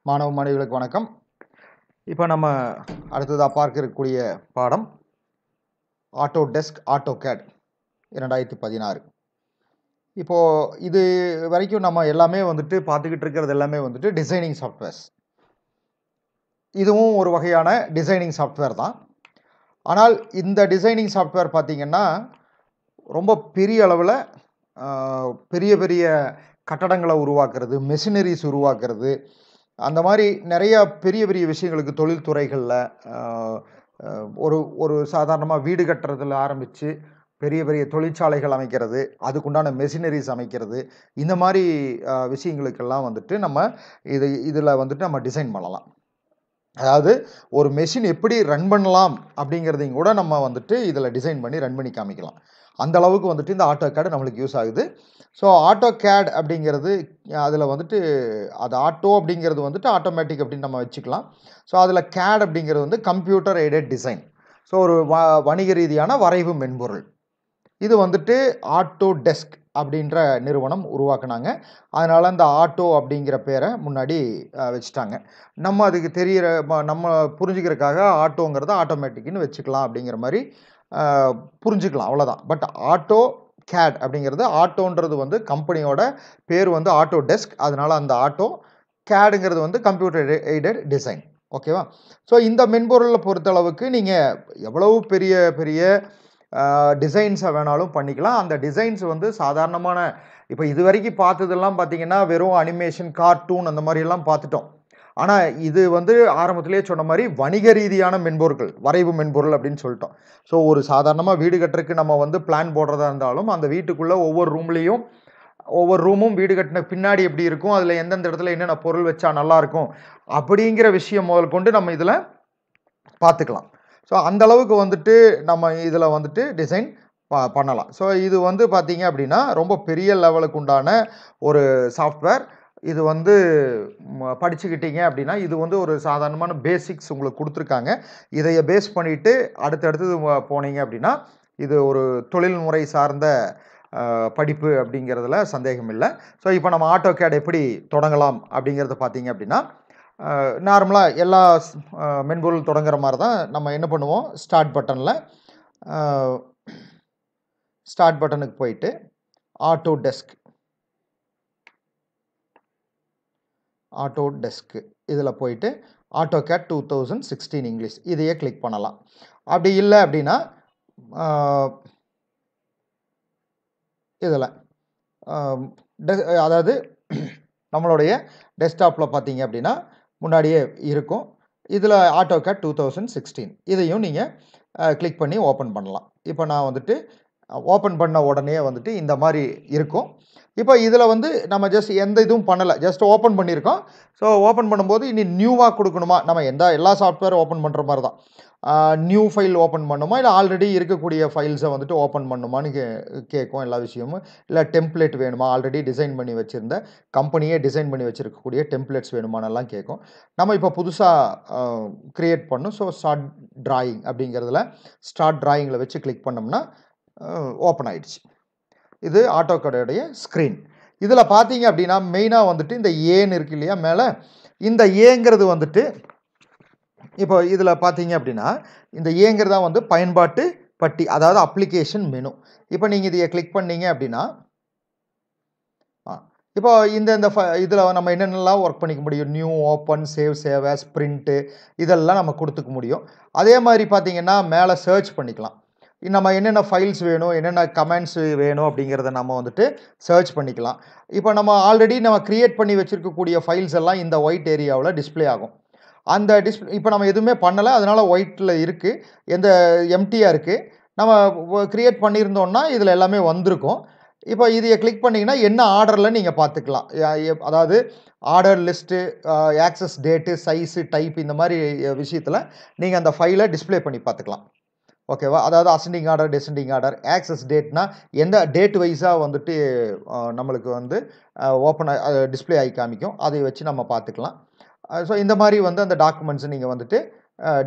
மாணவ மாணவிகளுக்கு வணக்கம். இப்போ நம்ம அடுத்ததாக பார்க்க இருக்கக்கூடிய பாடம் ஆட்டோடெஸ்க் ஆட்டோகேட் 2016. இப்போது இது வரைக்கும் நம்ம எல்லாமே வந்துட்டு பார்த்துக்கிட்டு இருக்கிறது எல்லாமே வந்துட்டு டிசைனிங் சாஃப்ட்வேர்ஸ். இதுவும் ஒரு வகையான டிசைனிங் சாஃப்ட்வேர் தான். ஆனால் இந்த டிசைனிங் சாஃப்ட்வேர் பார்த்திங்கன்னா ரொம்ப பெரிய அளவில் பெரிய பெரிய கட்டடங்களை உருவாக்குறது, மெஷினரிஸ் உருவாக்குறது, அந்த மாதிரி நிறைய பெரிய பெரிய விஷயங்களுக்கு தொழில்துறைகளில் ஒரு ஒரு சாதாரணமாக வீடு கட்டுறதுல ஆரம்பித்து பெரிய பெரிய தொழிற்சாலைகள் அமைக்கிறது, அதுக்குண்டான மெஷினரிஸ் அமைக்கிறது, இந்த மாதிரி விஷயங்களுக்கெல்லாம் வந்துட்டு நம்ம இதில் வந்துட்டு நம்ம டிசைன் பண்ணலாம். அதாவது ஒரு மெஷின் எப்படி ரன் பண்ணலாம் அப்படிங்கிறதையும் கூட நம்ம வந்துட்டு இதில் டிசைன் பண்ணி ரன் பண்ணி காமிக்கலாம். அந்த அளவுக்கு வந்துட்டு இந்த ஆட்டோகேட் நம்மளுக்கு யூஸ் ஆகுது. ஸோ ஆட்டோகேட் அப்படிங்கிறது அதில் வந்துட்டு அது ஆட்டோ அப்படிங்கிறது வந்துட்டு ஆட்டோமேட்டிக் அப்படின்னு நம்ம வச்சுக்கலாம். ஸோ அதில் கேட் அப்படிங்கிறது வந்து கம்ப்யூட்டர் எய்டட் டிசைன். ஸோ ஒரு வணிக ரீதியான வரைவு மென்பொருள். இது வந்துட்டு ஆட்டோடெஸ்க் அப்படின்ற நிறுவனம் உருவாக்குனாங்க. அதனால் அந்த ஆட்டோ அப்படிங்கிற பேரை முன்னாடி வச்சுட்டாங்க. நம்ம அதுக்கு தெரிகிற நம்ம புரிஞ்சுக்கிறதுக்காக ஆட்டோங்கிறத ஆட்டோமேட்டிக்னு வச்சுக்கலாம் அப்படிங்கிற மாதிரி புரிஞ்சுக்கலாம், அவ்வளோதான். பட் ஆட்டோ கேட் அப்படிங்கிறது ஆட்டோன்றது வந்து கம்பெனியோட பேர் வந்து ஆட்டோடெஸ்க். அதனால் அந்த ஆட்டோ கேடுங்கிறது வந்து கம்ப்யூட்டர் எய்டட் டிசைன். ஓகேவா? ஸோ இந்த மென்பொருளை பொறுத்தளவுக்கு நீங்கள் எவ்வளவு பெரிய பெரிய டிசைன்ஸை வேணாலும் பண்ணிக்கலாம். அந்த டிசைன்ஸ் வந்து சாதாரணமான இப்போ இது வரைக்கும் பார்த்ததெல்லாம் பார்த்தீங்கன்னா வெறும் அனிமேஷன், கார்ட்டூன் அந்த மாதிரியெல்லாம் பார்த்துட்டோம். ஆனால் இது வந்து ஆரம்பத்திலே சொன்ன மாதிரி வணிக ரீதியான மென்பொருட்கள், வரைவு மென்பொருள் அப்படின்னு சொல்லிட்டோம். ஸோ ஒரு சாதாரணமாக வீடு கட்டுறதுக்கு நம்ம வந்து பிளான் போடுறதா இருந்தாலும் அந்த வீட்டுக்குள்ளே ஒவ்வொரு ரூமும் வீடு கட்டின பின்னாடி எப்படி இருக்கும், அதில் எந்தெந்த இடத்துல என்னென்ன பொருள் வச்சா நல்லாயிருக்கும் அப்படிங்கிற விஷயம் முதல் கொண்டு நம்ம இதில் பார்த்துக்கலாம். ஸோ அந்த அளவுக்கு வந்துட்டு நம்ம இதில் வந்துட்டு டிசைன் பண்ணலாம். ஸோ இது வந்து பார்த்தீங்க அப்படின்னா ரொம்ப பெரிய லெவலுக்கு உண்டான ஒரு சாஃப்ட்வேர். இது வந்து படிச்சுக்கிட்டீங்க அப்படின்னா இது வந்து ஒரு சாதாரணமான பேசிக்ஸ் உங்களுக்கு கொடுத்துருக்காங்க. இதைய பேஸ் பண்ணிவிட்டு அடுத்தடுத்தது போனீங்க அப்படின்னா இது ஒரு தொழில்முறை சார்ந்த படிப்பு அப்படிங்கிறதுல சந்தேகம் இல்லை. ஸோ இப்போ நம்ம ஆட்டோகேட் எப்படி தொடங்கலாம் அப்படிங்கிறத பார்த்தீங்க அப்படின்னா நார்மலாக எல்லா மென்பொருள் தொடங்குற மாதிரி தான் நம்ம என்ன பண்ணுவோம், ஸ்டார்ட் பட்டனுக்கு போயிட்டு ஆட்டோடெஸ்க் இதில் போயிட்டு ஆட்டோகேட் 2016 இங்கிலீஷ் இதையே கிளிக் பண்ணலாம். அப்படி இல்லை அப்படின்னா இதில் அதாவது நம்மளுடைய டெஸ்க்டாப்பில் பார்த்தீங்க அப்படின்னா முன்னாடியே இருக்கும். இதில் ஆட்டோகேட் 2016 இதையும் நீங்கள் கிளிக் பண்ணி ஓப்பன் பண்ணலாம். இப்போ நான் வந்துட்டு ஓப்பன் பண்ண உடனே வந்துட்டு இந்த மாதிரி இருக்கும். இப்போ இதில் வந்து நம்ம ஜஸ்ட் எந்த இதுவும் பண்ணலை, ஜஸ்ட் ஓப்பன் பண்ணியிருக்கோம். ஸோ ஓப்பன் பண்ணும்போது இனி நியூவாக கொடுக்கணுமா, நம்ம எல்லா சாஃப்ட்வேரும் ஓப்பன் பண்ணுற மாதிரி தான் நியூ ஃபைல் ஓப்பன் பண்ணுமா, இல்லை ஆல்ரெடி இருக்கக்கூடிய ஃபைல்ஸை வந்துட்டு ஓப்பன் பண்ணுமான்னு கேட்கும் எல்லா விஷயமும். இல்லை டெம்ப்ளேட் வேணுமா, ஆல்ரெடி டிசைன் பண்ணி வச்சுருந்த கம்பெனியே டிசைன் பண்ணி வச்சுருக்கக்கூடிய டெம்ப்ளேட்ஸ் வேணுமானெல்லாம் கேட்கும். நம்ம இப்போ புதுசாக க்ரியேட் பண்ணணும். ஸோ ஸ்டார்ட் ட்ராயிங் அப்படிங்கிறதுல ஸ்டார்ட் ட்ராயிங்கில் வச்சு கிளிக் பண்ணோம்னா ஓப்பன் ஆயிடுச்சு. இது ஆட்டோகேடோடைய ஸ்க்ரீன். இதில் பார்த்தீங்க அப்படின்னா மெயினாக வந்துட்டு இந்த ஏன்னு இருக்கு இல்லையா மேலே, இந்த ஏங்கிறது வந்துட்டு இப்போ இதில் பார்த்தீங்க அப்படின்னா இந்த ஏங்கிறதா வந்து பயன்பாட்டு பட்டி, அதாவது அப்ளிகேஷன் மெனு. இப்போ நீங்கள் இதை கிளிக் பண்ணீங்க அப்படின்னா இப்போ இந்த இதில் நம்ம என்னென்னலாம் ஒர்க் பண்ணிக்க முடியும், new, open, save as, print இதெல்லாம் நம்ம கொடுத்துக்க முடியும். அதே மாதிரி பார்த்தீங்கன்னா மேலே சர்ச் பண்ணிக்கலாம். நம்ம என்னென்ன ஃபைல்ஸ் வேணும், என்னென்ன கமெண்ட்ஸ் வேணும் அப்படிங்கிறத நம்ம வந்துட்டு சர்ச் பண்ணிக்கலாம். இப்போ நம்ம ஆல்ரெடி நம்ம க்ரியேட் பண்ணி வச்சுருக்கக்கூடிய ஃபைல்ஸ் எல்லாம் இந்த ஒயிட் ஏரியாவில் டிஸ்பிளே ஆகும். அந்த இப்போ நம்ம எதுவுமே பண்ணலை, அதனால் ஒயிட்டில் இருக்குது, எந்த எம்டியாக இருக்குது. நம்ம க்ரியேட் பண்ணியிருந்தோம்னா இதில் எல்லாமே வந்திருக்கும். இப்போ இதையை கிளிக் பண்ணிங்கன்னா என்ன ஆர்டரில் நீங்கள் பார்த்துக்கலாம். அதாவது order list, access date, size, type இந்த மாதிரி விஷயத்தில் நீங்கள் அந்த ஃபைலை டிஸ்பிளே பண்ணி பார்த்துக்கலாம். ஓகேவா? அதாவது ascending order, descending order, access டேட்னா எந்த டேட் வைஸாக வந்துட்டு நம்மளுக்கு வந்து டிஸ்பிளே ஆகி காமிக்கும். அதை வச்சு நம்ம பார்த்துக்கலாம். ஸோ இந்த மாதிரி வந்து அந்த டாக்குமெண்ட்ஸை நீங்கள் வந்துட்டு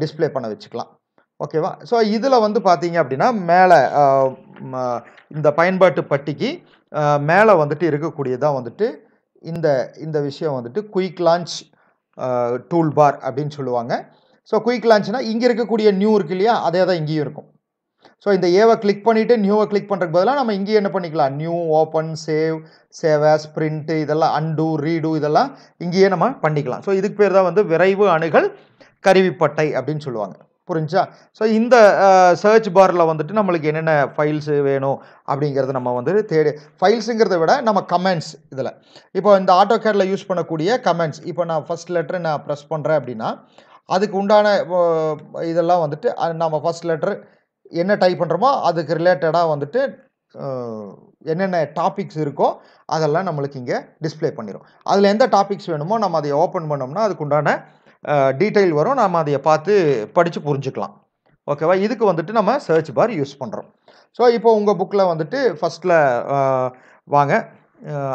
டிஸ்பிளே பண்ண வச்சுக்கலாம். ஓகேவா? ஸோ இதில் வந்து பார்த்தீங்க அப்படின்னா மேலே இந்த பயன்பாட்டு பட்டிக்கு மேலே வந்துட்டு இருக்கக்கூடியதான் வந்துட்டு இந்த விஷயம் வந்துட்டு குயிக் லான்ச் டூல் பார் அப்படின்னு சொல்லுவாங்க. ஸோ குயிக் லான்ச்னா இங்கே இருக்கக்கூடிய நியூ இருக்கு இல்லையா, அதே தான் இங்கேயும் இருக்கும். ஸோ இந்த ஏவை கிளிக் பண்ணிவிட்டு நியூவை கிளிக் பண்ணுறதுக்கு பதிலாக நம்ம இங்கேயே என்ன பண்ணிக்கலாம், new, open, save as, print, இதெல்லாம் அன்டூ, ரீடூ இதெல்லாம் இங்கேயே நம்ம பண்ணிக்கலாம். ஸோ இதுக்கு பேர் தான் வந்து விரைவு அணுகல் கருவிப்பட்டை அப்படின்னு சொல்லுவாங்க. புரிஞ்சா? ஸோ இந்த சர்ச் பாரில் வந்துட்டு நம்மளுக்கு என்னென்ன ஃபைல்ஸு வேணும் அப்படிங்கிறத நம்ம வந்து தேடி, ஃபைல்ஸுங்கிறத விட நம்ம கமெண்ட்ஸ் இதில் இப்போ இந்த ஆட்டோகேடில் யூஸ் பண்ணக்கூடிய கமெண்ட்ஸ், இப்போ நான் ஃபஸ்ட் லெட்டர் நான் ப்ரெஸ் பண்ணுறேன் அப்படின்னா அதுக்கு உண்டான இதெல்லாம் வந்துட்டு நம்ம ஃபஸ்ட் லெட்டர் என்ன டைப் பண்ணுறோமோ அதுக்கு ரிலேட்டடாக வந்துட்டு என்னென்ன டாபிக்ஸ் இருக்கோ அதெல்லாம் நம்மளுக்கு இங்கே டிஸ்பிளே பண்ணிடும். அதில் எந்த டாபிக்ஸ் வேணுமோ நம்ம அதை ஓப்பன் பண்ணோம்னா அதுக்கு உண்டான டீட்டெயில் வரும், நம்ம அதை பார்த்து படித்து புரிஞ்சுக்கலாம். ஓகேவா? இதுக்கு வந்துட்டு நம்ம சர்ச் பார் யூஸ் பண்ணுறோம். ஸோ இப்போ உங்கள் புக்கில் வந்துட்டு ஃபஸ்ட்டில் வாங்க,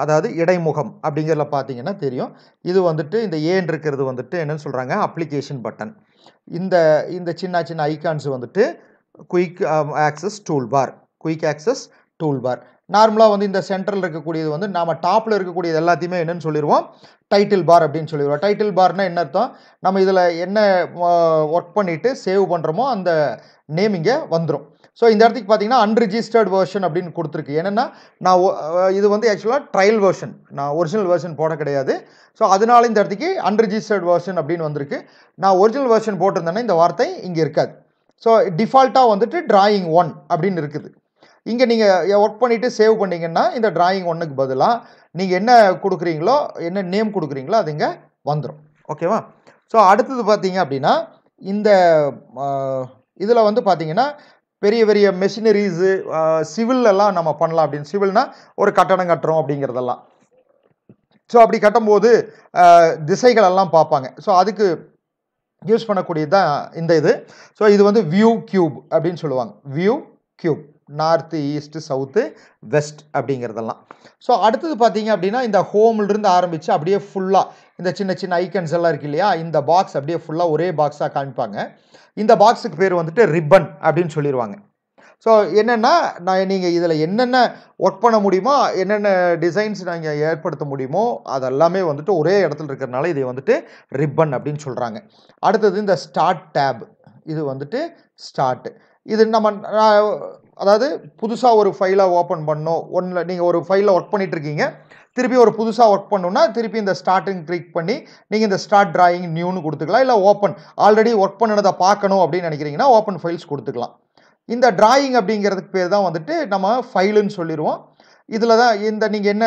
அதாவது இடைமுகம் அப்படிங்கிறத பார்த்தீங்கன்னா தெரியும். இது வந்துட்டு இந்த ஏன் இருக்கிறது வந்துட்டு என்னன்னு சொல்கிறாங்க, அப்ளிகேஷன் பட்டன். இந்த சின்ன சின்ன ஐகான்ஸ் வந்துட்டு quick access tool bar, quick access tool bar. நார்மலாக வந்து இந்த சென்ட்ரல் இருக்கக்கூடியது வந்து நம்ம டாப்பில் இருக்கக்கூடியது எல்லாத்தையுமே என்னன்னு சொல்லிடுவோம், டைட்டில் பார் அப்படின்னு சொல்லிடுவோம். டைட்டில் பார்னால் என்ன அர்த்தம், நம்ம இதில் என்ன ஒர்க் பண்ணிவிட்டு சேவ் பண்ணுறோமோ அந்த நேம் இங்கே வந்துடும். ஸோ இந்த இடத்துக்கு பார்த்தீங்கன்னா அன்ரிஜிஸ்டர்ட் வெர்ஷன் அப்படின்னு கொடுத்துருக்கு. ஏன்னா நான் இது வந்து ஆக்சுவலாக ட்ரையல் வெர்ஷன், நான் ஒரிஜினல் வெர்ஷன் போட கிடையாது. ஸோ அதனால இந்த இடத்துக்கு அன்ரிஜிஸ்டர்ட் வெர்ஷன் அப்படின்னு வந்திருக்கு. நான் ஒரிஜினல் வெர்ஷன் போட்டிருந்தேன்னா இந்த வார்த்தை இங்கே இருக்காது. ஸோ டிஃபால்ட்டாக வந்துட்டு டிராயிங் 1 அப்படின்னு இருக்குது. இங்கே நீங்கள் ஒர்க் பண்ணிவிட்டு சேவ் பண்ணிங்கன்னா இந்த டிராயிங் 1க்கு பதிலாக நீங்கள் என்ன கொடுக்குறீங்களோ, என்ன நேம் கொடுக்குறீங்களோ அது இங்கே வந்துடும். ஓகேவா? ஸோ அடுத்தது பார்த்தீங்க அப்படின்னா இந்த இதில் வந்து பார்த்தீங்கன்னா பெரிய பெரிய மெஷினரிஸு, சிவிலெல்லாம் நம்ம பண்ணலாம் அப்படின்னு. சிவில்னால் ஒரு கட்டடம் கட்டுறோம் அப்படிங்கிறதெல்லாம். ஸோ அப்படி கட்டும்போது திசைகளெல்லாம் பார்ப்பாங்க. ஸோ அதுக்கு யூஸ் பண்ணக்கூடியது தான் இந்த இது. ஸோ இது வந்து வியூ கியூப் அப்படின்னு சொல்லுவாங்க. View cube, north, east, south, west அப்படிங்கிறதெல்லாம். ஸோ அடுத்தது பார்த்தீங்க அப்படின்னா இந்த ஹோம்லேருந்து ஆரம்பித்து அப்படியே ஃபுல்லாக இந்த சின்ன சின்ன ஐக்கன்ஸ் எல்லாம் இருக்கு இல்லையா, இந்த பாக்ஸ் அப்படியே ஃபுல்லாக ஒரே பாக்ஸாக காமிப்பாங்க. இந்த பாக்ஸுக்கு பேர் வந்துட்டு ரிப்பன் அப்படின்னு சொல்லிடுவாங்க. ஸோ என்னென்னா நீங்கள் இதில் என்னென்ன ஒர்க் பண்ண முடியுமோ, என்னென்ன டிசைன்ஸ் நீங்கள் ஏற்படுத்த முடியுமோ அதெல்லாமே வந்துட்டு ஒரே இடத்துல இருக்கிறதுனால இதை வந்துட்டு ரிப்பன் அப்படின்னு சொல்கிறாங்க. அடுத்தது இந்த ஸ்டார்ட் டேப், இது வந்துட்டு ஸ்டார்ட். இது நம்ம அதாவது புதுசாக ஒரு ஃபைலை ஓப்பன் பண்ணோம், ஒன்றில் நீங்கள் ஒரு ஃபைலில் ஒர்க் பண்ணிகிட்ருக்கீங்க, திருப்பி ஒரு புதுசாக ஒர்க் பண்ணணுன்னா திருப்பி இந்த ஸ்டார்ட்டுன்னு கிளிக் பண்ணி நீங்கள் இந்த ஸ்டார்ட் டிராயிங் நியூன்னு கொடுத்துக்கலாம். இல்லை ஓப்பன், ஆல்ரெடி ஒர்க் பண்ணினதை பார்க்கணும் அப்படின்னு நினைக்கிறீங்கன்னா ஓப்பன் ஃபைல்ஸ் கொடுத்துக்கலாம். இந்த டிராயிங் அப்படிங்கிறதுக்கு பேர் தான் வந்துட்டு நம்ம ஃபைலுன்னு சொல்லிடுவோம். இதில் தான் இந்த நீங்கள் என்ன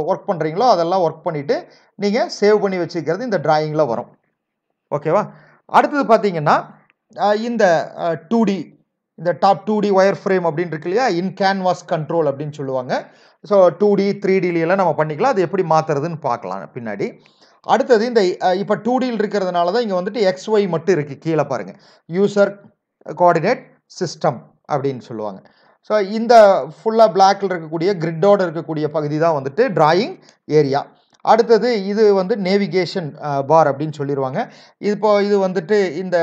ஒர்க் பண்ணுறீங்களோ அதெல்லாம் ஒர்க் பண்ணிவிட்டு நீங்கள் சேவ் பண்ணி வச்சுக்கிறது இந்த டிராயிங்கில் வரும். ஓகேவா? அடுத்தது பார்த்தீங்கன்னா இந்த 2D, இந்த டாப் 2D ஒயர் ஃப்ரேம் அப்படின்னு இருக்கு இல்லையா, இன் கேன்வாஸ் கண்ட்ரோல் அப்படின்னு சொல்லுவாங்க. ஸோ 2D 3Dலாம் நம்ம பண்ணிக்கலாம். அது எப்படி மாற்றுறதுன்னு பார்க்கலாம் பின்னாடி. அடுத்தது இந்த இப்போ 2Dயில் இருக்கிறதுனால தான் இங்கே வந்துட்டு XY மட்டும் இருக்குது. கீழே பாருங்கள், யூசர் கோஆர்டினேட் சிஸ்டம் அப்படின்னு சொல்லுவாங்க. ஸோ இந்த ஃபுல்லாக பிளாக்கில் இருக்கக்கூடிய கிரிட்டோடு இருக்கக்கூடிய பகுதி தான் வந்துட்டு டிராயிங் ஏரியா. அடுத்தது இது வந்து நேவிகேஷன் பார் அப்படின்னு சொல்லிடுவாங்க. இது வந்துட்டு இந்த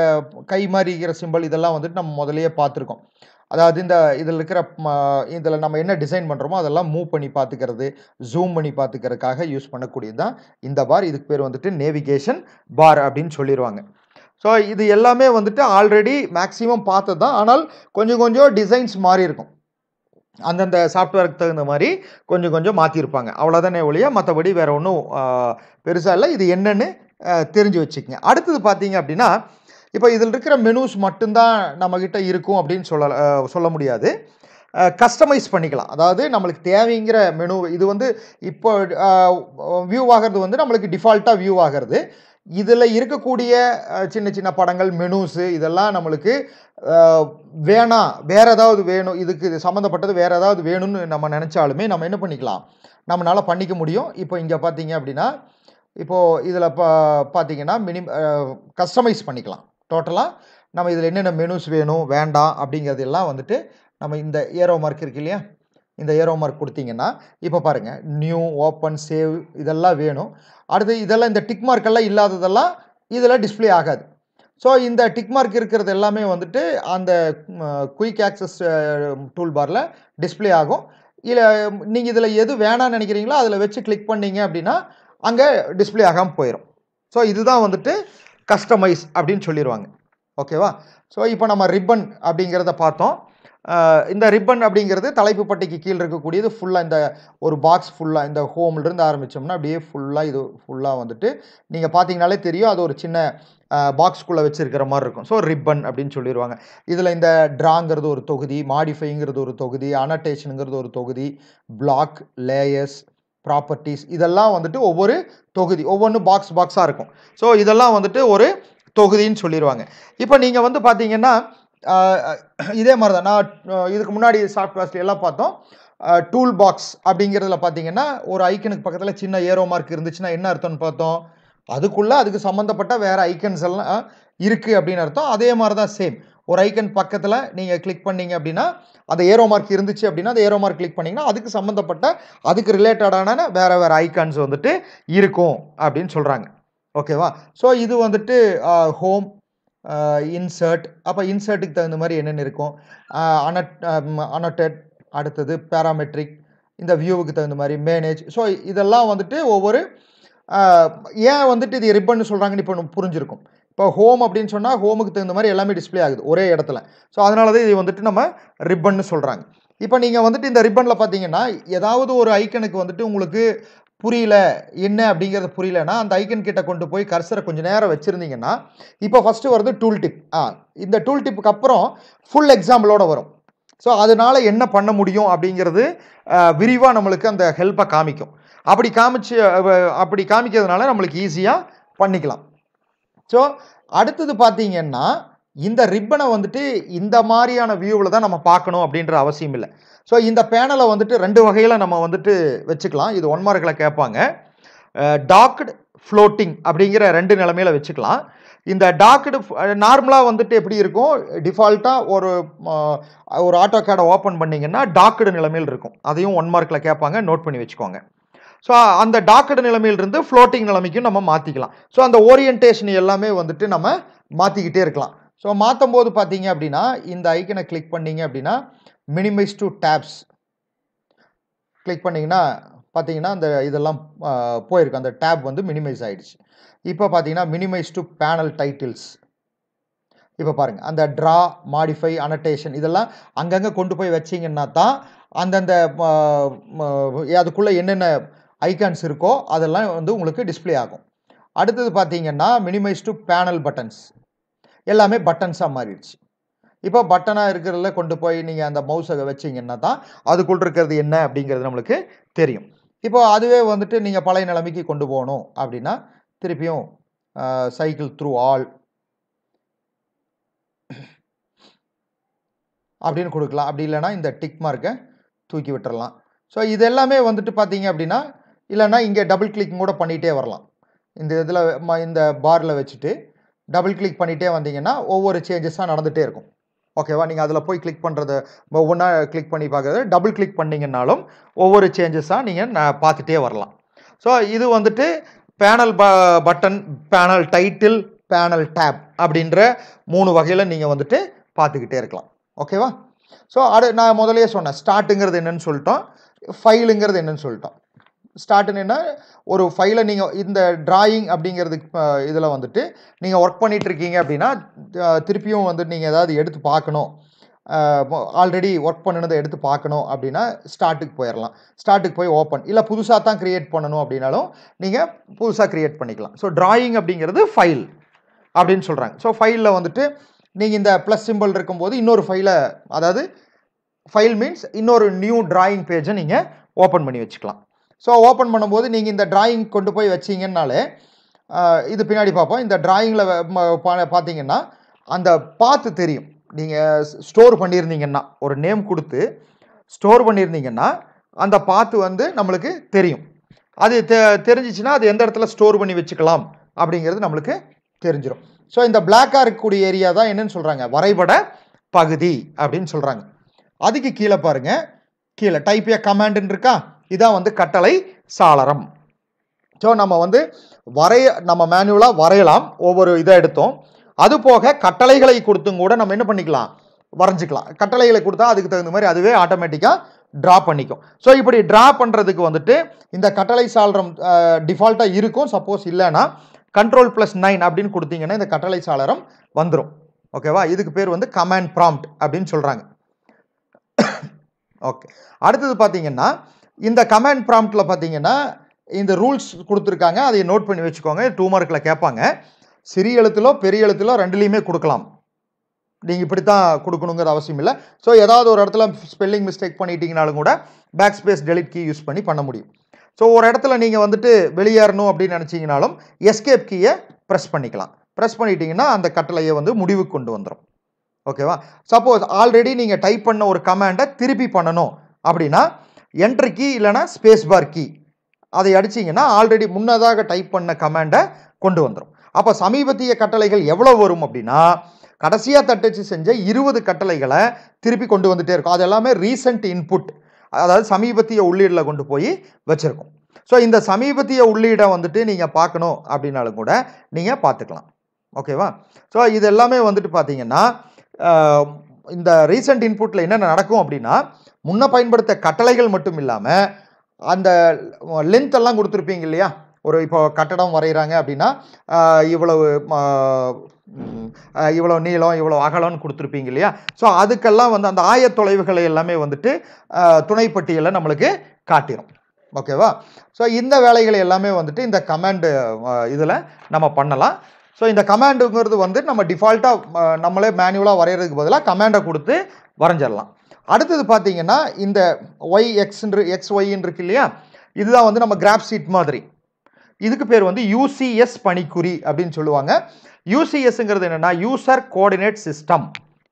கை மாதிரி இருக்கிற சிம்பிள் இதெல்லாம் வந்துட்டு நம்ம முதலையே பார்த்துருக்கோம். அதாவது இதில் இருக்கிற இதில் நம்ம என்ன டிசைன் பண்ணுறோமோ அதெல்லாம் மூவ் பண்ணி பார்த்துக்கிறது, ஜூம் பண்ணி பார்த்துக்கிறதுக்காக யூஸ் பண்ணக்கூடியது தான் இந்த பார். இதுக்கு பேர் வந்துட்டு நேவிகேஷன் பார் அப்படின்னு சொல்லிடுவாங்க. ஸோ இது எல்லாமே வந்துட்டு ஆல்ரெடி மேக்ஸிமம் பார்த்தது தான். ஆனால் கொஞ்சம் கொஞ்சம் டிசைன்ஸ் மாறி இருக்கும், அந்தந்த சாஃப்ட்வேருக்கு தகுந்த மாதிரி கொஞ்சம் கொஞ்சம் மாற்றிருப்பாங்க. அவ்வளோதானே ஒழிய மற்றபடி வேறு ஒன்றும் பெருசாக இல்லை. இது என்னென்னு தெரிஞ்சு வச்சுக்கங்க. அடுத்தது பார்த்தீங்க அப்படின்னா இப்போ இதில் இருக்கிற மெனூஸ் மட்டும்தான் நம்மக்கிட்ட இருக்கும் அப்படின்னு சொல்ல முடியாது. கஸ்டமைஸ் பண்ணிக்கலாம். அதாவது நம்மளுக்கு தேவைங்கிற மெனு இது வந்து இப்போ வியூ ஆகிறது வந்து நம்மளுக்கு டிஃபால்ட்டாக வியூ ஆகிறது. இதில் இருக்கக்கூடிய சின்ன சின்ன படங்கள், மெனூஸு இதெல்லாம் நம்மளுக்கு வேணாம், வேறு ஏதாவது வேணும், இதுக்கு சம்மந்தப்பட்டது வேறு ஏதாவது வேணும்னு நம்ம நினச்சாலுமே நம்ம என்ன பண்ணிக்கலாம், நம்மளால் பண்ணிக்க முடியும். இப்போ இங்கே பார்த்தீங்க அப்படின்னா இப்போது இதில் பார்த்தீங்கன்னா கஸ்டமைஸ் பண்ணிக்கலாம். டோட்டலாக நம்ம இதில் என்னென்ன மெனூஸ் வேணும் வேண்டாம் அப்படிங்கிறதெல்லாம் வந்துட்டு நம்ம இந்த ஏரோ மார்க் இருக்கு இல்லையா, இந்த ஏரோ மார்க் கொடுத்தீங்கன்னா இப்போ பாருங்கள் நியூ, ஓப்பன், சேவ் இதெல்லாம் வேணும். அடுத்து இதெல்லாம் இந்த டிக் மார்க்கெல்லாம் இல்லாததெல்லாம் இதில் டிஸ்பிளே ஆகாது. ஸோ இந்த டிக் மார்க் இருக்கிறது எல்லாமே வந்துட்டு அந்த குயிக் ஆக்சஸ் டூல் பாரில் டிஸ்பிளே ஆகும். இல்லை நீங்கள் இதில் எது வேணான்னு நினைக்கிறீங்களோ அதில் வச்சு கிளிக் பண்ணிங்க அப்படின்னா அங்கே டிஸ்பிளே ஆகாமல் போயிடும். ஸோ இதுதான் வந்துட்டு கஸ்டமைஸ் அப்படின்னு சொல்லிடுவாங்க. ஓகேவா? ஸோ இப்போ நம்ம ரிப்பன் அப்படிங்கிறத பார்த்தோம். இந்த ரிப்பன் அப்படிங்கிறது தலைப்பு பட்டைக்கு கீழே இருக்கக்கூடியது ஃபுல்லாக இந்த ஒரு பாக்ஸ் ஃபுல்லாக இந்த ஹோம்லேருந்து ஆரம்பித்தோம்னா அப்படியே ஃபுல்லாக இது ஃபுல்லாக வந்துட்டு நீங்கள் பார்த்தீங்கனாலே தெரியும், அது ஒரு சின்ன பாக்ஸ்குள்ளே வச்சுருக்கிற மாதிரி இருக்கும். ஸோ ரிப்பன் அப்படின்னு சொல்லிடுவாங்க. இதில் இந்த ட்ராங்கிறது ஒரு தொகுதி, மாடிஃபைங்கிறது ஒரு தொகுதி, அனோட்டேஷனுங்கிறது ஒரு தொகுதி, பிளாக், லேயர்ஸ், ப்ராப்பர்ட்டிஸ், இதெல்லாம் வந்துட்டு ஒவ்வொரு தொகுதி, ஒவ்வொன்றும் பாக்ஸாக இருக்கும். ஸோ இதெல்லாம் வந்துட்டு ஒரு தொகுதின்னு சொல்லிடுவாங்க. இப்போ நீங்கள் வந்து பார்த்தீங்கன்னா இதே மாதிரி தான் நான் இதுக்கு முன்னாடி சாஃப்ட்வேர்ஸ்ல எல்லாம் பார்த்தோம். டூல் பாக்ஸ் அப்படிங்கிறதுல பார்த்தீங்கன்னா ஒரு ஐக்கனுக்கு பக்கத்தில் சின்ன ஏரோ மார்க் இருந்துச்சுன்னா என்ன அர்த்தம்னு பார்த்தோம், அதுக்கு சம்மந்தப்பட்ட வேறு ஐக்கன்ஸ் எல்லாம் இருக்குது அப்படின்னு அர்த்தம். அதே மாதிரி தான் சேம், ஒரு ஐக்கன் பக்கத்தில் நீங்கள் கிளிக் பண்ணீங்க அப்படின்னா அந்த ஏரோ மார்க் இருந்துச்சு அப்படின்னா அந்த ஏரோ மார்க் கிளிக் பண்ணிங்கன்னா அதுக்கு சம்மந்தப்பட்ட அதுக்கு ரிலேட்டடான வேறு ஐக்கான்ஸ் வந்துட்டு இருக்கும் அப்படின்னு சொல்கிறாங்க. ஓகேவா? ஸோ இது வந்துட்டு ஹோம், இன்சர்ட், அப்போ இன்சர்ட்டுக்கு தகுந்த மாதிரி என்னென்ன இருக்கும், அனோட்டட், அடுத்தது பேராமெட்ரிக், இந்த வியூவுக்கு தகுந்த மாதிரி மேனேஜ். ஸோ இதெல்லாம் வந்துட்டு ஒவ்வொரு ஏன் வந்துட்டு இது ரிப்பன்னு சொல்கிறாங்கன்னு இப்போ புரிஞ்சிருக்கும். இப்போ ஹோம் அப்படின்னு சொன்னால் ஹோமுக்கு தகுந்த மாதிரி எல்லாமே டிஸ்பிளே ஆகுது ஒரே இடத்துல. ஸோ அதனால தான் இது வந்துட்டு நம்ம ரிப்பன்னு சொல்கிறாங்க. இப்போ நீங்கள் வந்துட்டு இந்த ரிப்பனில் பார்த்தீங்கன்னா ஏதாவது ஒரு ஐக்கனுக்கு வந்துட்டு உங்களுக்கு புரியல, என்ன அப்படிங்கிறது புரியலன்னா அந்த ஐக்கன் கிட்ட கொண்டு போய் கர்சரை கொஞ்சம் நேரம் வச்சுருந்தீங்கன்னா இப்போ ஃபஸ்ட்டு வருது டூல் டிப். இந்த டூல் டிப்புக்கு அப்புறம் ஃபுல் எக்ஸாம்பிளோட வரும். ஸோ அதனால என்ன பண்ண முடியும் அப்படிங்கிறது விரிவாக நம்மளுக்கு அந்த ஹெல்ப்பை காமிக்கும். அப்படி காமிக்கிறதுனால நம்மளுக்கு ஈஸியாக பண்ணிக்கலாம். ஸோ அடுத்தது பார்த்தீங்கன்னா இந்த ரிப்பனை வந்துட்டு இந்த மாதிரியான வியூவில் தான் நம்ம பார்க்கணும் அப்படின்ற அவசியம் இல்லை. ஸோ இந்த பேனலை வந்துட்டு 2 வகையில் நம்ம வந்துட்டு வச்சுக்கலாம். இது 1 மார்க்கில் கேட்பாங்க. டாக்டு, ஃப்ளோட்டிங் அப்படிங்கிற 2 நிலைமையில் வச்சுக்கலாம். இந்த டாக்டு நார்மலாக வந்துட்டு எப்படி இருக்கும், டிஃபால்ட்டாக ஒரு ஆட்டோகேடை ஓப்பன் பண்ணிங்கன்னா டாக்டு நிலைமையில் இருக்கும். அதையும் 1 மார்க்கில் கேட்பாங்க, நோட் பண்ணி வச்சுக்கோங்க. ஸோ அந்த டாக்டு நிலைமையிலிருந்து ஃப்ளோட்டிங் நிலைமைக்கும் நம்ம மாற்றிக்கலாம். ஸோ அந்த ஓரியன்டேஷன் எல்லாமே வந்துட்டு நம்ம மாற்றிக்கிட்டே இருக்கலாம். ஸோ மாற்றும் போது பார்த்தீங்க அப்படின்னா இந்த ஐக்கனை கிளிக் பண்ணிங்க அப்படின்னா மினிமைஸ் டு டேப்ஸ் கிளிக் பண்ணிங்கன்னா பார்த்தீங்கன்னா அந்த இதெல்லாம் போயிருக்கு, அந்த டேப் வந்து மினிமைஸ் ஆகிடுச்சு. இப்போ பார்த்தீங்கன்னா மினிமைஸ் டு பேனல் டைட்டில்ஸ். இப்போ பாருங்கள் அந்த ட்ரா, மாடிஃபை, அனோட்டேஷன் இதெல்லாம் அங்கங்கே கொண்டு போய் வச்சிங்கன்னா தான் அந்தந்த அதுக்குள்ளே என்னென்ன ஐக்கான்ஸ் இருக்கோ அதெல்லாம் வந்து உங்களுக்கு டிஸ்பிளே ஆகும். அடுத்தது பார்த்தீங்கன்னா மினிமைஸ் டு பேனல் பட்டன்ஸ், எல்லாமே பட்டன்ஸாக மாறிடுச்சு. இப்போ பட்டனாக இருக்கிறதுல கொண்டு போய் நீங்கள் அந்த மவுஸை வச்சிங்கன்னா தான் அதுக்குள்ள இருக்கிறது என்ன அப்படிங்கிறது நம்மளுக்கு தெரியும். இப்போ அதுவே வந்துட்டு நீங்கள் பழைய நிலைமைக்கு கொண்டு போகணும் அப்படின்னா திருப்பியும் சைக்கிள் த்ரூ ஆல் அப்படின்னு கொடுக்கலாம். அப்படி இல்லைனா இந்த டிக் மார்க்கை தூக்கி விட்டுறலாம். ஸோ இது எல்லாமே வந்துட்டு பார்த்தீங்க அப்படின்னா இல்லைன்னா இங்கே டபுள் கிளிக் கூட பண்ணிகிட்டே வரலாம். இந்த இதில் இந்த பாரில் வச்சுட்டு டபுள் கிளிக் பண்ணிகிட்டே வந்தீங்கன்னா ஒவ்வொரு சேஞ்சஸாக நடந்துகிட்டே இருக்கும். ஓகேவா? நீங்கள் அதில் போய் கிளிக் பண்ணுறது ஒவ்வொன்றா கிளிக் பண்ணி பார்க்குறது, டபுள் கிளிக் பண்ணிங்கன்னாலும் ஒவ்வொரு சேஞ்சஸாக நீங்கள் பார்த்துட்டே வரலாம். ஸோ இது வந்துட்டு panel button, panel title, panel tab அப்படின்ற 3 வகையில் நீங்கள் வந்துட்டு பார்த்துக்கிட்டே இருக்கலாம். ஓகேவா? ஸோ நான் முதலே சொன்னேன், ஸ்டார்ட்டுங்கிறது என்னன்னு சொல்லிட்டோம், ஃபைலுங்கிறது என்னன்னு சொல்லிட்டோம். ஸ்டார்ட்டுன்னா ஒரு ஃபைலை நீங்கள் இந்த டிராயிங் அப்படிங்கிறதுக்கு இதில் வந்துட்டு நீங்கள் ஒர்க் பண்ணிகிட்ருக்கீங்க அப்படின்னா திருப்பியும் வந்து நீங்கள் ஏதாவது எடுத்து பார்க்கணும், ஆல்ரெடி ஒர்க் பண்ணினதை எடுத்து பார்க்கணும் அப்படின்னா ஸ்டார்ட்டுக்கு போயிடலாம். ஸ்டார்ட்டுக்கு போய் ஓப்பன், இல்லை புதுசாக தான் க்ரியேட் பண்ணணும் அப்படின்னாலும் நீங்கள் புதுசாக க்ரியேட் பண்ணிக்கலாம். ஸோ டிராயிங் அப்படிங்கிறது ஃபைல் அப்படின்னு சொல்கிறாங்க. ஸோ ஃபைலில் வந்துட்டு நீங்கள் இந்த ப்ளஸ் சிம்பிள் இருக்கும்போது இன்னொரு ஃபைலை, அதாவது ஃபைல் மீன்ஸ் இன்னொரு நியூ டிராயிங் பேஜை நீங்கள் ஓப்பன் பண்ணி வச்சுக்கலாம். ஸோ ஓப்பன் பண்ணும்போது நீங்கள் இந்த டிராயிங் கொண்டு போய் வச்சிங்கன்னாலே இது பின்னாடி பார்ப்போம். இந்த டிராயிங்கில் பார்த்தீங்கன்னா அந்த பாத்து தெரியும். நீங்கள் ஸ்டோர் பண்ணியிருந்தீங்கன்னா, ஒரு நேம் கொடுத்து ஸ்டோர் பண்ணியிருந்தீங்கன்னா அந்த பாத்து வந்து நம்மளுக்கு தெரியும். அது தெரிஞ்சிச்சுன்னா அது எந்த இடத்துல ஸ்டோர் பண்ணி வச்சுக்கலாம் அப்படிங்கிறது நம்மளுக்கு தெரிஞ்சிடும். ஸோ இந்த பிளாக்காக இருக்கக்கூடிய ஏரியா தான் என்னன்னு சொல்கிறாங்க, வரைபட பகுதி அப்படின்னு சொல்கிறாங்க. அதுக்கு கீழே பாருங்கள், கீழே டைப் ஏ கமாண்டுன்னு இருக்கா, இதான் வந்து கட்டளை சாளரம். ஸோ நம்ம வந்து நம்ம மேனுவலாக வரையலாம், ஒவ்வொரு இதை எடுத்தோம். அது போக கட்டளைகளை கொடுத்தும் கூட நம்ம என்ன பண்ணிக்கலாம், வரைஞ்சிக்கலாம். கட்டளைகளை கொடுத்தா அதுக்கு தகுந்த மாதிரி அதுவே ஆட்டோமேட்டிக்காக ட்ரா பண்ணிக்கும். ஸோ இப்படி ட்ரா பண்ணுறதுக்கு வந்துட்டு இந்த கட்டளை சாளரம் டிஃபால்ட்டாக இருக்கும். சப்போஸ் இல்லைன்னா Ctrl+9 அப்படின்னு கொடுத்தீங்கன்னா இந்த கட்டளை சாளரம் வந்துடும். ஓகேவா? இதுக்கு பேர் வந்து கமாண்ட் ப்ராம்ப்ட் அப்படின்னு சொல்றாங்க. ஓகே, அடுத்தது பார்த்தீங்கன்னா இந்த கமாண்ட் ப்ராம்ப்ட்ல பார்த்தீங்கன்னா இந்த ரூல்ஸ் கொடுத்துருக்காங்க, அதை நோட் பண்ணி வச்சுக்கோங்க. 2 மார்க்ல கேட்பாங்க. சிறிய எழுத்திலோ பெரிய எழுத்திலோ ரெண்டுலையுமே கொடுக்கலாம். நீங்கள் இப்படி தான் கொடுக்கணுங்கிற அவசியம் இல்லை. ஸோ ஏதாவது ஒரு இடத்துல ஸ்பெல்லிங் மிஸ்டேக் பண்ணிட்டீங்கனாலும் கூட back space delete key use பண்ணி பண்ண முடியும். ஸோ ஒரு இடத்துல நீங்கள் வந்துட்டு வெளியேறணும் அப்படின்னு நினச்சிங்கனாலும் எஸ்கேப் கீயை ப்ரெஸ் பண்ணிக்கலாம். ப்ரெஸ் பண்ணிட்டீங்கன்னா அந்த கட்டளையை வந்து முடிவுக்கு கொண்டு வந்துடும். ஓகேவா? சப்போஸ் ஆல்ரெடி நீங்கள் டைப் பண்ண ஒரு கமாண்டை திருப்பி பண்ணணும் அப்படின்னா என்ட்ரு கீ இல்லைனா ஸ்பேஸ் பார் கீ அதை அடிச்சிங்கன்னா ஆல்ரெடி முன்னதாக டைப் பண்ண கமாண்டை கொண்டு வந்துடும். அப்போ சமீபத்திய கட்டளைகள் எவ்வளோ வரும் அப்படின்னா கடைசியாக தட்டச்சு செஞ்ச 20 கட்டளைகளை திருப்பி கொண்டு வந்துட்டே இருக்கும். அது எல்லாமே ரீசெண்ட் இன்புட், அதாவது சமீபத்திய உள்ளீடில் கொண்டு போய் வச்சுருக்கோம். ஸோ இந்த சமீபத்திய உள்ளீடை வந்துட்டு நீங்கள் பார்க்கணும் அப்படின்னாலும் கூட நீங்கள் பார்த்துக்கலாம். ஓகேவா? ஸோ இது எல்லாமே வந்துட்டு பார்த்தீங்கன்னா இந்த ரீசெண்ட் இன்புட்டில் என்னென்ன நடக்கும் அப்படின்னா முன்ன பயன்படுத்த கட்டளைகள் மட்டும் இல்லாமல் அந்த லென்த் எல்லாம் கொடுத்துருப்பீங்க இல்லையா? ஒரு இப்போ கட்டடம் வரைகிறாங்க அப்படின்னா இவ்வளோ நீளம் இவ்வளோ அகலம்னு கொடுத்துருப்பீங்க இல்லையா? ஸோ அதுக்கெல்லாம் வந்து அந்த ஆயத்தொலைவுகளை எல்லாமே வந்துட்டு துணைப்பட்டியலில் நம்மளுக்கு காட்டிடும். ஓகேவா? ஸோ இந்த வேலைகளை எல்லாமே வந்துட்டு இந்த கமாண்டு இதில் நம்ம பண்ணலாம். ஸோ இந்த கமாண்டுங்கிறது வந்து நம்ம டிஃபால்ட்டாக நம்மளே மேனுவலாக வரைகிறதுக்கு பதிலாக கமாண்டை கொடுத்து வரைஞ்சிடலாம். அடுத்தது பார்த்தீங்கன்னா இந்த எக்ஸ்ஒய்ன்னு இருக்கு இல்லையா? இதுதான் வந்து நம்ம கிராப் சீட் மாதிரி. இதுக்கு பேர் வந்து யூசிஎஸ் பணிக்குறி அப்படின்னு சொல்லுவாங்க. யூசிஎஸ்ங்கிறது என்னன்னா user coordinate system.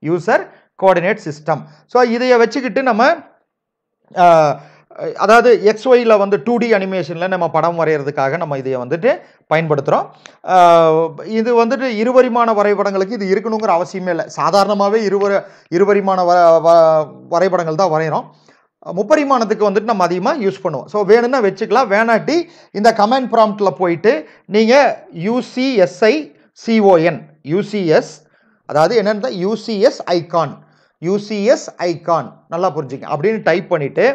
User coordinate system. So இதைய வச்சுக்கிட்டு நம்ம அதாவது எக்ஸ்ஒயில் வந்து 2D அனிமேஷனில் நம்ம படம் வரைகிறதுக்காக நம்ம இதை வந்துட்டு பயன்படுத்துகிறோம். இது வந்துட்டு இருபரிமாண வரைபடங்களுக்கு இது இருக்கணுங்கிற அவசியமே இல்லை. சாதாரணமாகவே இருபரிமாண வரைபடங்கள் தான் வரைகிறோம். முப்பரிமாணத்துக்கு வந்துட்டு நம்ம அதிகமாக யூஸ் பண்ணுவோம். ஸோ வேணும்னா வச்சுக்கலாம், வேணாட்டி இந்த கமாண்ட் ப்ராம்ப்டில் போயிட்டு நீங்கள் யூசிஎஸ் அதாவது என்னென்ன யூசிஎஸ் ஐகான் நல்லா புரிஞ்சுங்க அப்படின்னு டைப் பண்ணிவிட்டு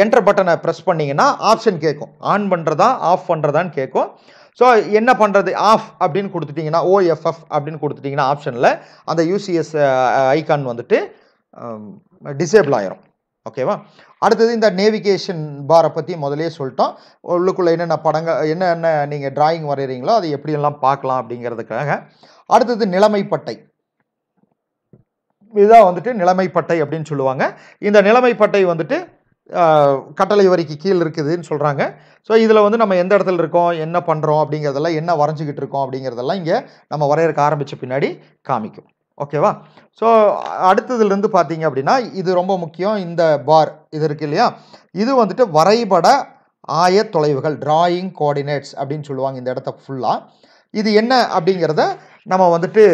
என்டர் பட்டனை ப்ரெஸ் பண்ணிங்கன்னா ஆப்ஷன் கேட்கும். ஆன் பண்ணுறதா ஆஃப் பண்ணுறதான்னு கேட்கும். ஸோ என்ன பண்ணுறது, ஆஃப் அப்படின்னு கொடுத்துட்டிங்கன்னா OFF அப்படின்னு கொடுத்துட்டிங்கன்னா ஆப்ஷனில் அந்த யூசிஎஸ் ஐகான் வந்துட்டு டிசேபிள் ஆயிரும். ஓகேவா? அடுத்தது இந்த நேவிகேஷன் பாரை பற்றி முதலே சொல்லிட்டோம். உள்ளுக்குள்ளே என்னென்ன நீங்கள் டிராயிங் வரைகிறீங்களோ அதை எப்படியெல்லாம் பார்க்கலாம் அப்படிங்கிறதுக்காக. அடுத்தது நிலைமைப்பட்டை. இதுதான் வந்துட்டு நிலைமைப்பட்டை அப்படின்னு சொல்லுவாங்க. இந்த நிலைமைப்பட்டை வந்துட்டு கட்டளை வரிக்கு கீழே இருக்குதுன்னு சொல்கிறாங்க. ஸோ இதில் வந்து நம்ம எந்த இடத்துல இருக்கோம், என்ன பண்ணுறோம் அப்படிங்கிறதெல்லாம், என்ன வரைஞ்சிக்கிட்டு இருக்கோம் அப்படிங்கிறதெல்லாம் இங்கே நம்ம வரையறக்கு ஆரம்பித்த பின்னாடி காமிக்கும். ஓகேவா? ஸோ அடுத்ததுலேருந்து பார்த்தீங்க அப்படின்னா இது ரொம்ப முக்கியம். இந்த பார் இது இருக்கு இல்லையா? இது வந்துட்டு வரைபட ஆய தொலைவுகள், டிராயிங் கோஆர்டினேட்ஸ் அப்படின்னு சொல்லுவாங்க இந்த இடத்த ஃபுல்லாக. இது என்ன அப்படிங்கிறத நம்ம வந்துட்டு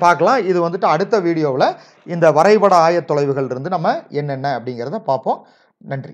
பார்க்கலாம். இது வந்துட்டு அடுத்த வீடியோவில் இந்த வரைபட ஆய தொலைவுகள் இருந்து நம்ம என்னென்ன அப்படிங்கிறத பார்ப்போம். நன்றி.